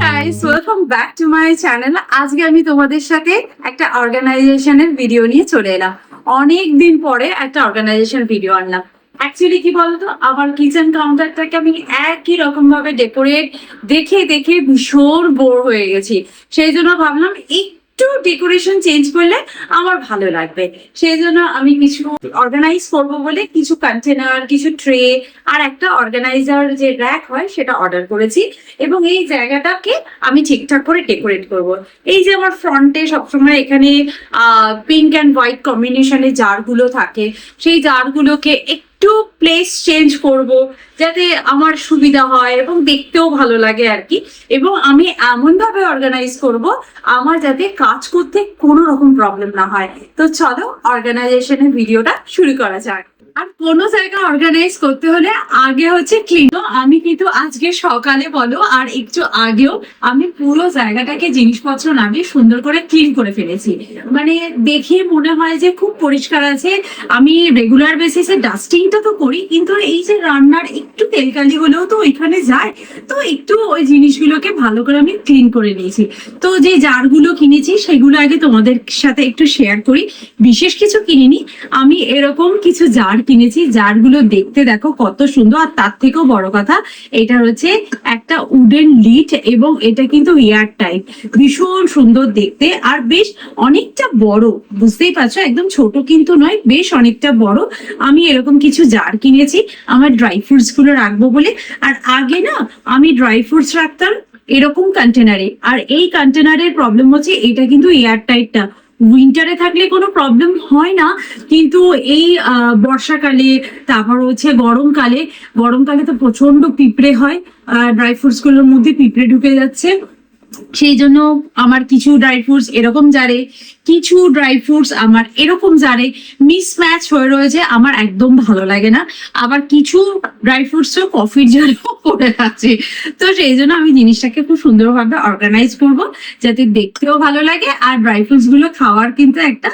Guys, welcome back to my channel. আজকে আমি তোমাদের সাথে একটা অর্গানাইজেশনের ভিডিও নিয়ে চলে এলাম। অনেক দিন পরে একটা অর্গানাইজেশন ভিডিও আনলাম। অ্যাকচুয়ালি কি বলতো, আমার কিচেন কাউন্টারটাকে আমি একই রকম ভাবে ডেকোরেট দেখে দেখে ভীষণ বোর হয়ে গেছি। সেই জন্য ভাবলাম একটু ডেকোরেশন চেঞ্জ করলে আমার ভালো লাগবে। সেই জন্য আমি কিছু অর্গানাইজ করবো বলে কিছু কন্টেনার, কিছু ট্রে আর একটা অর্গানাইজার যে র্যাক হয় সেটা অর্ডার করেছি, এবং এই জায়গাটাকে আমি ঠিকঠাক করে ডেকোরেট করব। এই যে আমার ফ্রন্টে সবসময় এখানে পিঙ্ক অ্যান্ড হোয়াইট কম্বিনেশনে জারগুলো থাকে, সেই জারগুলোকে একটু প্লেস চেঞ্জ করব যাতে আমার সুবিধা হয় এবং দেখতেও ভালো লাগে আর কি। এবং আমি এমন ভাবে অর্গানাইজ করব আমার যাতে কাজ করতে কোনো রকম প্রবলেম না হয়। তো চলো অর্গানাইজেশনের ভিডিওটা শুরু করা যাক। আর কোনো জায়গা অর্গানাইজ করতে হলে আগে হচ্ছে ক্লিন। আমি কিন্তু আজকে সকালে বলো আর একটু আগেও আমি পুরো জায়গাটাকে জিনিসপত্র নামিয়ে সুন্দর করে ক্লিন করে ফেলেছি। মানে দেখে মনে হয় যে খুব পরিষ্কার আছে। আমি রেগুলার বেসিসে ডাস্টিংটা তো করি, কিন্তু এই যে রান্নার একটু তেলকালি হলেও তো ওইখানে যায়, তো একটু ওই জিনিসগুলোকে ভালো করে আমি ক্লিন করে নিয়েছি। তো যে জারগুলো কিনেছি সেগুলো আগে তোমাদের সাথে একটু শেয়ার করি। বিশেষ কিছু কিনিনি, আমি এরকম কিছু জার কিনেছি, জারগুলো দেখতে দেখো কত সুন্দর। আর তার থেকেও বড় কথা, এটা হচ্ছে একটা উডেন লিড এবং এটা কিন্তু এয়ার টাইট, ভীষণ সুন্দর দেখতে আর বেশ অনেকটা বড়। বুঝতেই পারছো, একদম ছোট কিন্তু নয়, বেশ অনেকটা বড়। আমি এরকম কিছু জার কিনেছি আমার ড্রাই ফ্রুটস গুলো রাখবো বলে। আর আগে না আমি ড্রাই ফ্রুটস রাখতাম এরকম কন্টেনারে, আর এই কন্টেনারের প্রবলেম হচ্ছে এটা কিন্তু এয়ার টাইটটা। উইন্টারে থাকলে কোনো প্রবলেম হয় না, কিন্তু এই বর্ষাকালে, তারপর হচ্ছে গরমকালে তো প্রচন্ড পিঁপড়ে হয়, ড্রাই ফ্রুটস গুলোর মধ্যে পিঁপড়ে ঢুকে যাচ্ছে। সেই জন্য আমার কিছু ড্রাই ফ্রুটস এরকম জারে, কিছু ড্রাই ফ্রুটস আমার এরকম জারে মিসম্যাচ হয়ে রয়েছে, আমার একদম ভালো লাগে না। আবার কিছু ড্রাই ফ্রুটস কফির জারেও পড়ে আছে। তো সেই জন্য আমি জিনিসটাকে খুব সুন্দরভাবে অর্গানাইজ করব যাতে দেখতেও ভালো লাগে আর ড্রাই ফ্রুটস গুলো খাওয়ার কিন্তু একটা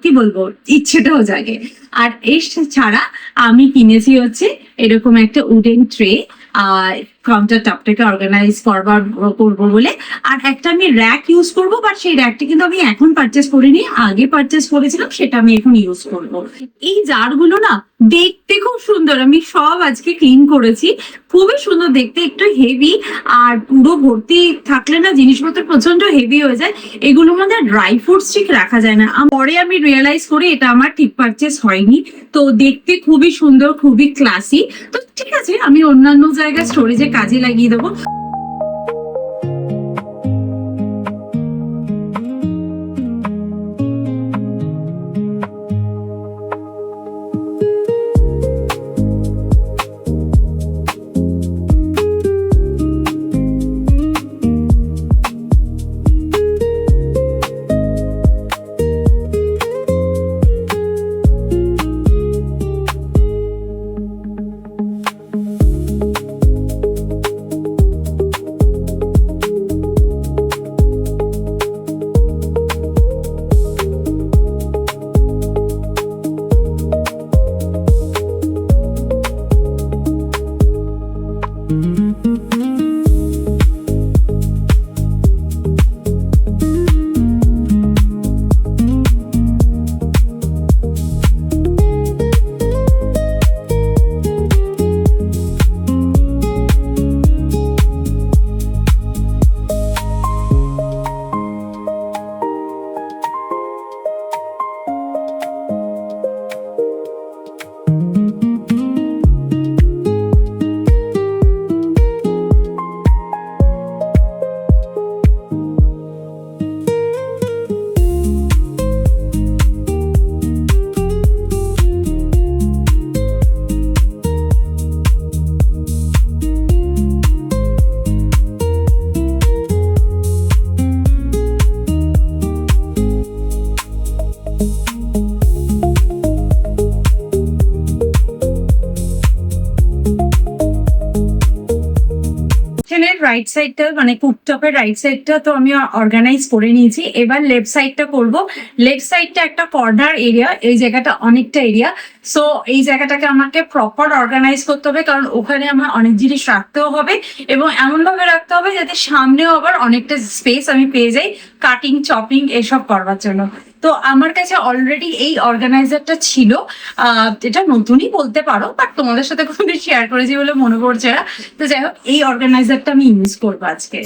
কি বলবো ইচ্ছেটাও জাগে। আর এই ছাড়া আমি কিনেছি হচ্ছে এরকম একটা উডেন ট্রে কাউন্টার টপটাকে অর্গানাইজ করবো বলে। আর একটা আমি র্যাক ইউজ করবো, বাট সেই র্যাকটা কিন্তু আমি এখন পারচেস করিনি, আগে পারচেস করেছিলাম, সেটা আমি এখন ইউজ করবো। এই জারগুলো না দেখতে খুব সুন্দর, আমি সব আজকে ক্লিন করেছি, খুবই সুন্দর দেখতে, একটু হেভি। আর পুরো ভর্তি থাকলে না জিনিসপত্র প্রচন্ড হেভি হয়ে যায়, এগুলোর মধ্যে ড্রাই ফ্রুটস ঠিক রাখা যায় না। পরে আমি রিয়েলাইজ করি এটা আমার ঠিক পারচেস হয়নি। তো দেখতে খুবই সুন্দর, খুবই ক্লাসি। তো ঠিক আছে, আমি অন্যান্য জায়গায় স্টোরেজে কাজে লাগিয়ে দেবো। রাইট সাইডটা মানে কুকটপের রাইট সাইডটা তো আমি অর্গানাইজ করে নিয়েছি। এবার লেফট সাইডটা করব। লেফট সাইডটা একটা কর্নার এরিয়া, এই জায়গাটা অনেকটা এরিয়া, সো এই জায়গাটাকে আমাকে প্রপার অর্গানাইজ করতে হবে, কারণ ওখানে আমার অনেক জিনিস রাখতেও হবে এবং এমন ভাবে রাখতে হবে যাতে সামনেও আবার অনেকটা স্পেস আমি পেয়ে যাই কাটিং চপিং এসব করবার জন্য। তো আমার কাছে অলরেডি এই অর্গানাইজারটা ছিল, এটা নতুনই বলতে পারো, বাট তোমাদের সাথে কোনোদিন শেয়ার করেছি বলে মনে পড়ছে না। তো যাই হোক, এই অর্গানাইজারটা আমি ইউজ করবো আজকে।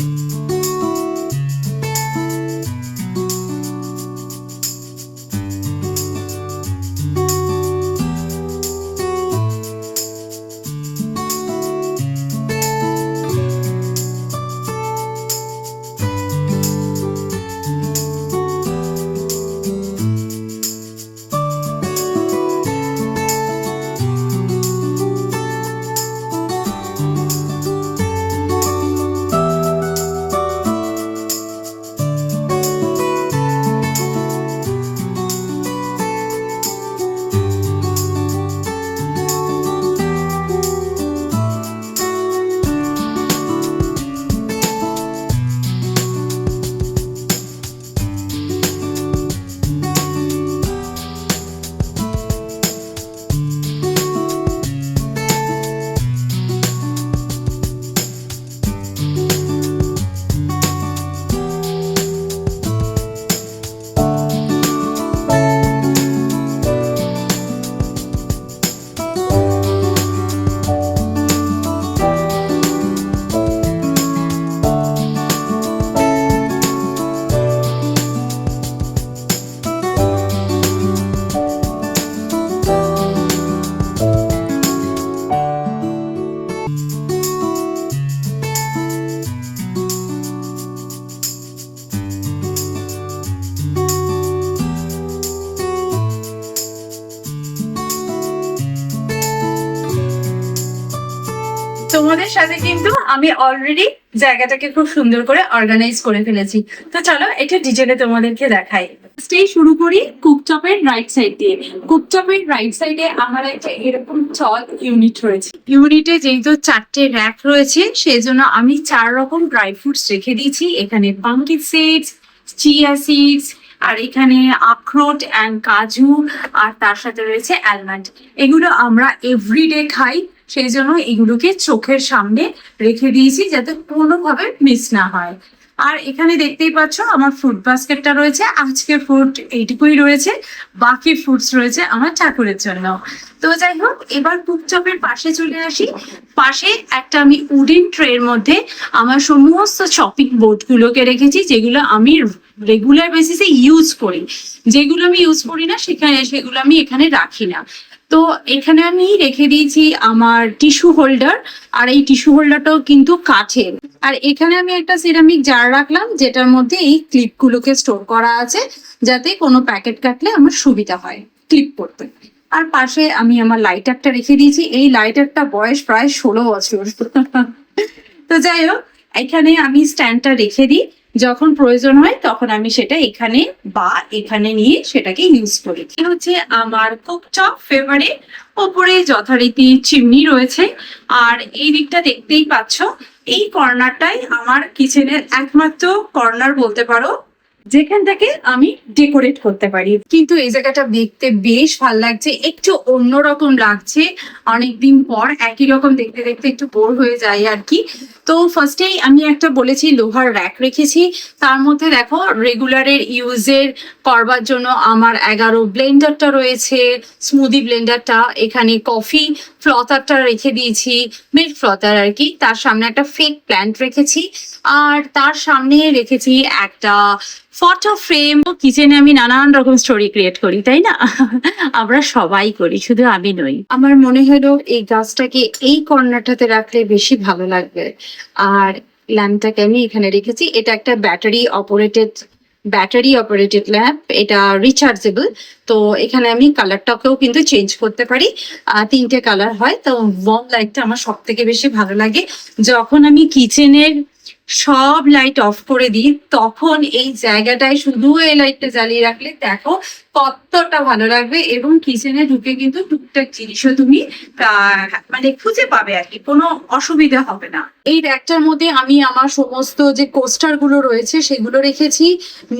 তোমাদের সাথে কিন্তু আমি অলরেডি জায়গাটাকে খুব সুন্দর করে অর্গানাইজ করে ফেলেছি। তো চলো এটা ডিটেলে তোমাদেরকে দেখাই। স্টেই শুরু করি কুকটপের রাইট সাইড দিয়ে। কুকটপের রাইট সাইডে আমার একটা এরকম চল ইউনিট রয়েছে। ইউনিটে যেহেতু 4টে র্যাক রয়েছে, সেই জন্য আমি 4 রকম ড্রাই ফ্রুটস রেখে দিয়েছি। এখানে পাম্পকিন সিডস, চিয়া সিডস, আর এখানে আখরোট অ্যান্ড কাজু, আর তার সাথে রয়েছে অ্যালমন্ড। এগুলো আমরা এভরিডে খাই, সেই জন্য এগুলোকে চোখের সামনে রেখে দিয়েছি যাতে কোনোভাবে মিস না হয়। আর এখানে দেখতেই পাচ্ছ আমার ফ্রুট বাস্কেটটা রয়েছে। আজকের ফ্রুট এইটুকুই রয়েছে, বাকি ফ্রুটস রয়েছে আমার ঠাকুরের জন্য। তো যাই হোক, এবার কুকটপের পাশে চলে আসি। পাশে একটা আমি উডেন ট্রের মধ্যে আমার সমস্ত চপিং বোর্ডগুলোকে রেখেছি, যেগুলো আমি রেগুলার বেসিসে ইউজ করি। যেগুলো আমি ইউজ করি না সেগুলো আমি এখানে রাখি না। তো এখানে আমি রেখে দিয়েছি আমার টিস্যু হোল্ডার, আর এই টিস্যু হোল্ডারটাও কিন্তু কাঠের। আর এখানে আমি একটা সিরামিক জার রাখলাম, যেটার মধ্যে এই ক্লিপগুলোকে স্টোর করা আছে, যাতে কোনো প্যাকেট কাটলে আমার সুবিধা হয় ক্লিপ করতে। আর পাশে আমি আমার লাইটারটা রেখে দিয়েছি। এই লাইটারটা বয়স প্রায় 16 বছর। তো যাই হোক, এখানে আমি স্ট্যান্ডটা রেখে দিই, যখন প্রয়োজন হয় তখন আমি সেটা এখানে বা এখানে নিয়ে সেটাকে ইউজ করি। এই হচ্ছে আমার কুকটপ ফেভারিট। ওপরে যথারীতি চিমনি রয়েছে, আর এই দিকটা দেখতেই পাচ্ছ, এই কর্নারটাই আমার কিচেনের একমাত্র কর্নার বলতে পারো, যেখান থেকে আমি ডেকোরেট করতে পারি। কিন্তু এই জায়গাটা দেখতে বেশ ভাল লাগছে, একটু অন্যরকম লাগছে। অনেকদিন পর একই রকম দেখতে দেখতে একটু বোর হয়ে যায় আর কি। তো ফার্স্টেই আমি একটা বলেছি লোহার র্যাক রেখেছি, তার মধ্যে দেখো রেগুলারের ইউজের করবার জন্য আমার 11 ব্লেন্ডারটা রয়েছে, স্মুদি ব্লেন্ডারটা, এখানে কফি ফ্লটারটা রেখে দিয়েছি, মিল্ক ফ্লটার আর কি। তার সামনে একটা ফেক প্ল্যান্ট রেখেছি, আর তার সামনে রেখেছি একটা ফটো ফ্রেম। কিচেনে আমি নানান রকম স্টোরি ক্রিয়েট করি, তাই না? আমরা সবাই করি, শুধু আমি নই। আমার মনে হলো এই গাছটাকে এই কর্নারটাতে রাখলে বেশি ভালো লাগবে। আর ল্যাম্পটাকে আমি এখানে রেখেছি। এটা একটা ব্যাটারি অপারেটেড ল্যাম্প, এটা রিচার্জেবল। তো এখানে আমি কালারটাকেও কিন্তু চেঞ্জ করতে পারি, 3টে কালার হয়। তো ওয়ার্ম লাইটটা আমার সব থেকে বেশি ভালো লাগে। যখন আমি কিচেনের সব লাইট অফ করে দিই, তখন এই জায়গাটায় শুধু এই লাইটটা জ্বালিয়ে রাখলে দেখো কতটা ভালো লাগবে। এবং কিচেনে ঢুকে কিন্তু টুকটাক জিনিসও তুমি মানে খুঁজে পাবে আর কি, কোনো অসুবিধা হবে না। এই র্যাকটার মধ্যে আমি আমার সমস্ত যে কোস্টার গুলো রয়েছে সেগুলো রেখেছি,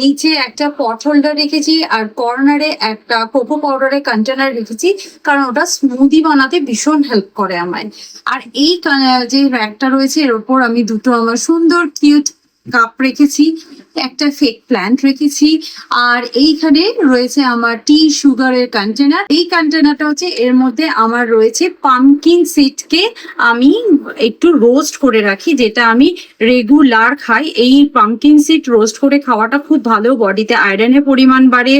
নিচে একটা পট হোল্ডার রেখেছি, আর কর্নারে একটা কোকো পাউডারের কন্টেনার রেখেছি, কারণ ওটা স্মুদি বানাতে ভীষণ হেল্প করে আমায়। আর এই যে র্যাকটা রয়েছে এর উপর আমি দুটো আমার সুন্দর কিউট কাপ রেখেছি, একটা ফেক প্ল্যান্ট রেখেছি, আর এইখানে রয়েছে আমার টি সুগারের কন্টেনার। এই কন্টেনারটা হচ্ছে এর মধ্যে আমার রয়েছে পামকিন সিডকে আমি একটু রোস্ট করে রাখি, যেটা আমি রেগুলার খাই। এই পামকিন সিড রোস্ট করে খাওয়াটা খুব ভালো, বডিতে আয়রনের পরিমাণ বাড়ে,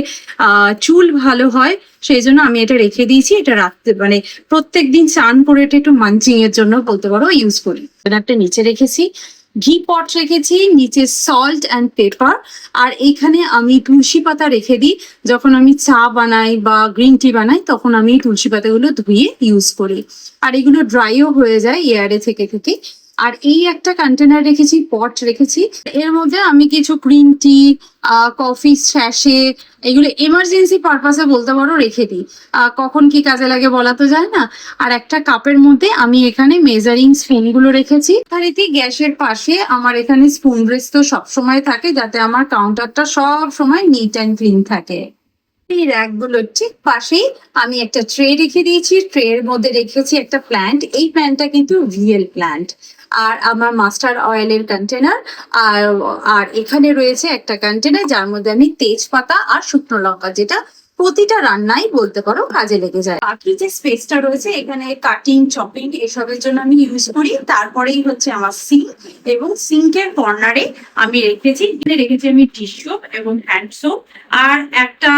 চুল ভালো হয়, সেই জন্য আমি এটা রেখে দিয়েছি। এটা রাখতে মানে প্রত্যেক দিন স্নান করে এটা একটু মাঞ্চিং এর জন্য বলতে পারো ইউজ করি। একটা নিচে রেখেছি, ঘি পট রেখেছি, নিচে সল্ট অ্যান্ড পেপার, আর এইখানে আমি তুলসী পাতা রেখে দিই। যখন আমি চা বানাই বা গ্রিন টি বানাই তখন আমি তুলসী পাতাগুলো ধুয়ে ইউজ করি, আর এগুলো ড্রাইও হয়ে যায় এয়ারে থেকে থেকে। আর এই একটা কন্টেনার রেখেছি, পট রেখেছি, এর মধ্যে আমি কিছু গ্রিন টি, কফি স্যাশে, এগুলো এমার্জেন্সি পারপাসে বলতে পারো রেখে দিই, কখন কি কাজে লাগে বলা তো যায় না। আর একটা কাপের মধ্যে আমি এখানে মেজারিং স্পুন গুলো রেখেছি। আর এতে গ্যাসের পাশে আমার এখানে স্পুন ব্রেস তো সবসময় থাকে, যাতে আমার কাউন্টারটা সব সময় নিট অ্যান্ড ক্লিন থাকে। এই র্যাকগুলোর ঠিক পাশেই আমি একটা ট্রে রেখে দিয়েছি, ট্রের মধ্যে রেখেছি একটা প্ল্যান্ট। এই প্ল্যান্টটা কিন্তু রিয়েল প্ল্যান্ট। আর আমার মাস্টার অয়েলের কন্টেনার, আর আর এখানে রয়েছে একটা কন্টেনার যার মধ্যে আমি তেজপাতা আর শুকনো লঙ্কা, যেটা প্রতিটা রান্নাই বলতে পারো কাজে লেগে যায়। বাকি যে স্পেসটা রয়েছে এখানে কাটিং, চপিং এসবের জন্য আমি ইউজ করি। তারপরেই হচ্ছে আমার সিঙ্ক, এবং সিঙ্কের কর্নারে আমি রেখেছি আমি ডিশ সোপ এবং হ্যান্ড সোপ, আর একটা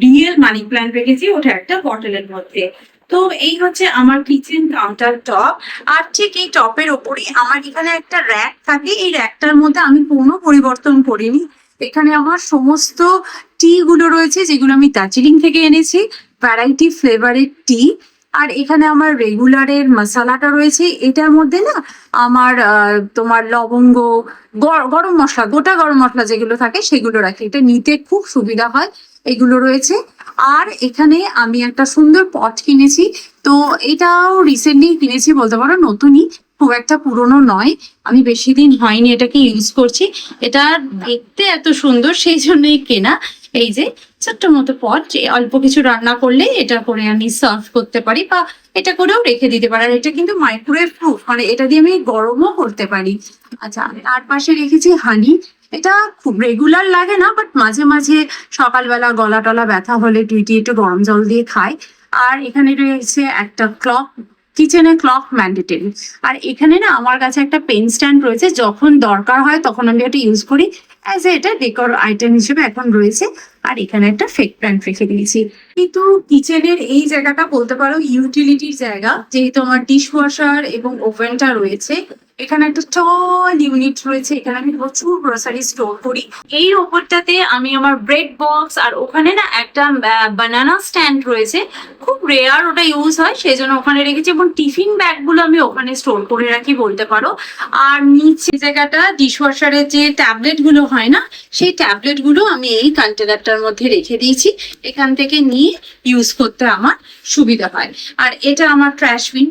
রিয়েল মানি প্ল্যান্ট রেখেছি, ওটা একটা বটলের মধ্যে। তো এই হচ্ছে আমার কিচেন কাউন্টার টপ। আর ঠিক এই টপের ওপরে আমার এখানে একটা র্যাক থাকে, এই র্যাকটার মধ্যে আমি কোনো পরিবর্তন করিনি। এখানে আমার সমস্ত টি গুলো রয়েছে, যেগুলো আমি দার্জিলিং থেকে এনেছি, ভ্যারাইটি ফ্লেভারের টি। আর এখানে আমার রেগুলারের মশলাটা রয়েছে, এটার মধ্যে না আমার তোমার লবঙ্গ, গরম মশলা, গোটা গরম মশলা যেগুলো থাকে সেগুলো রাখি, এটা নিতে খুব সুবিধা হয়, এগুলো রয়েছে। আর এখানে আমি একটা সুন্দর পট কিনেছি, তো এটাও রিসেন্টলি কিনেছি বলতে পারো, নতুনই, খুব একটা পুরনো নয়, আমি বেশি দিন হয়নি এটাকে ইউজ করছি। এটা দেখতে এত সুন্দর সেই জন্যই কেনা। এই যে ছোট্ট মতো পট, যে অল্প কিছু রান্না করলে এটা করে আমি সার্ভ করতে পারি, বা এটা করেও রেখে দিতে পারি। আর এটা কিন্তু মাইক্রোওয়েভ প্রুফ, মানে এটা দিয়ে আমি গরমও করতে পারি। আচ্ছা, তার পাশে রেখেছি হানি। এটা খুব রেগুলার লাগে না, বাট মাঝে মাঝে সকালবেলা গলা টলা ব্যথা হলে টুইটি একটু গরম জল দিয়ে খাই। আর এখানে রয়েছে একটা ক্লক, কিচেনে ক্লক ম্যান্ডেটরি। আর এখানে না আমার কাছে একটা পেন স্ট্যান্ড রয়েছে, যখন দরকার হয় তখন আমি এটা ইউজ করি, অ্যাজ এটা ডেকোর আইটেম হিসেবে এখন রয়েছে। আর এখানে একটা ফেক প্ল্যান্ট রেখে দিয়েছি। কিন্তু কিচেনের এই জায়গাটা বলতে পারো ইউটিলিটির জায়গা, যেহেতু আমার ডিশ ওয়াশার এবং ওভেনটা রয়েছে। এখানে একটা টল ইউনিট রয়েছে, এখানে আমি প্রচুর গ্রোসারি স্টোর করি। এই ওপরটাতে আমি আমার ব্রেড বক্স, আর ওখানে না একটা বানানা স্ট্যান্ড রয়েছে, খুব রেয়ার ওটা ইউজ হয় সেই জন্য ওখানে রেখেছি, এবং টিফিন ব্যাগ গুলো আমি ওখানে স্টোর করে রাখি বলতে পারো। আর নিচে জায়গাটা ডিশওয়াশারের যে ট্যাবলেট গুলো হয় না, সেই ট্যাবলেট গুলো আমি এই কন্টেনারটার মধ্যে রেখে দিয়েছি, এখান থেকে নিয়ে ইউজ করতে আমার সুবিধা হয়। আর এটা আমার ট্র্যাশ বিন,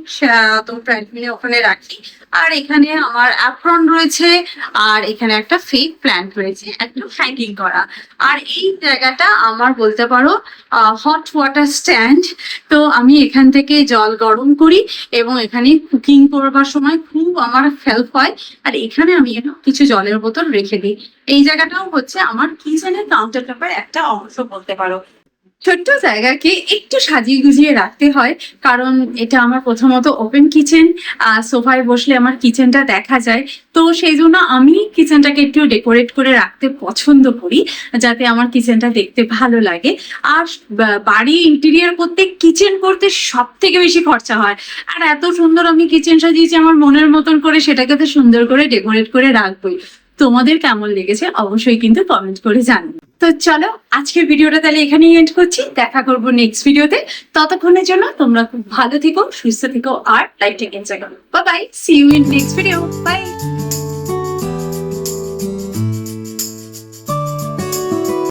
তো ট্র্যাশ বিনে ওখানে রাখি। আর এখানে আমার অ্যাপ্রন রয়েছে, আর এখানে একটা ফেক প্ল্যান্ট রয়েছে একটু হ্যাঙ্গিং করা। আর এই জায়গাটা আমার বলতে পারো হট ওয়াটার স্ট্যান্ড, তো আমি এখান থেকে জল গরম করি এবং এখানে কুকিং করবার সময় খুব আমার হেল্প হয়। আর এখানে আমি কিছু জলের বোতল রেখে দিই। এই জায়গাটাও হচ্ছে আমার কিচেনের কাউন্টার টপের একটা অংশ বলতে পারো। ছোট্ট জায়গাকে একটু সাজিয়ে গুজিয়ে রাখতে হয়, কারণ এটা আমার প্রথমত ওপেন কিচেন, সোফায় বসলে আমার কিচেনটা দেখা যায়, তো সেই জন্য আমি কিচেনটাকে একটু ডেকোরেট করে রাখতে পছন্দ করি, যাতে আমার কিচেনটা দেখতে ভালো লাগে। আর বাড়ি ইন্টেরিয়ার করতে, কিচেন করতে সব থেকে বেশি খরচা হয়। আর এত সুন্দর আমি কিচেন সাজিয়েছি আমার মনের মতন করে, সেটাকে তো সুন্দর করে ডেকোরেট করে রাখবোই। তোমাদের কেমন লেগেছে অবশ্যই কিন্তু কমেন্ট করে জানাবে। তো চলো আজকের ভিডিওটা তাহলে এখানেই এন্ড করছি, দেখা করবো নেক্সট ভিডিওতে। ততক্ষণের জন্য তোমরা খুব ভালো থেকো, সুস্থ থেকো, আর লাইফটাকে এনজয় করো। Bye bye, see you in next video, by.